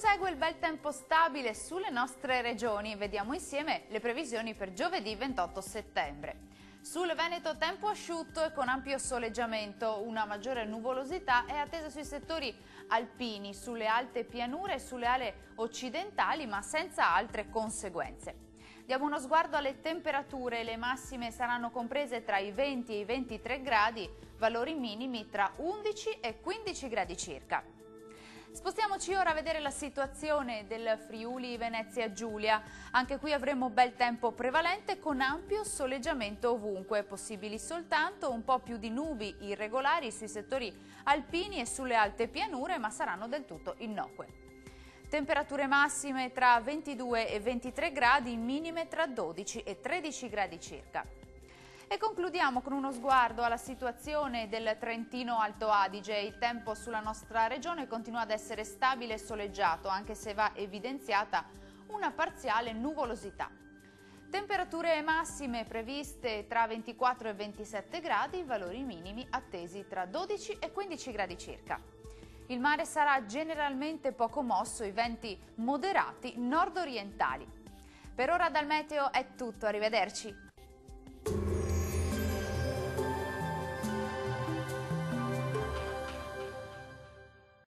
Prosegue il bel tempo stabile sulle nostre regioni. Vediamo insieme le previsioni per giovedì 28 settembre. Sul Veneto tempo asciutto e con ampio soleggiamento, una maggiore nuvolosità è attesa sui settori alpini, sulle alte pianure e sulle aree occidentali, ma senza altre conseguenze. Diamo uno sguardo alle temperature, le massime saranno comprese tra i 20 e i 23 gradi, valori minimi tra 11 e 15 gradi circa. Spostiamoci ora a vedere la situazione del Friuli Venezia Giulia. Anche qui avremo bel tempo prevalente con ampio soleggiamento ovunque, possibili soltanto un po' più di nubi irregolari sui settori alpini e sulle alte pianure, ma saranno del tutto innocue. Temperature massime tra 22 e 23 gradi, minime tra 12 e 13 gradi circa. E concludiamo con uno sguardo alla situazione del Trentino Alto Adige. Il tempo sulla nostra regione continua ad essere stabile e soleggiato, anche se va evidenziata una parziale nuvolosità. Temperature massime previste tra 24 e 27 gradi, valori minimi attesi tra 12 e 15 gradi circa. Il mare sarà generalmente poco mosso, i venti moderati nord-orientali. Per ora dal meteo è tutto, arrivederci.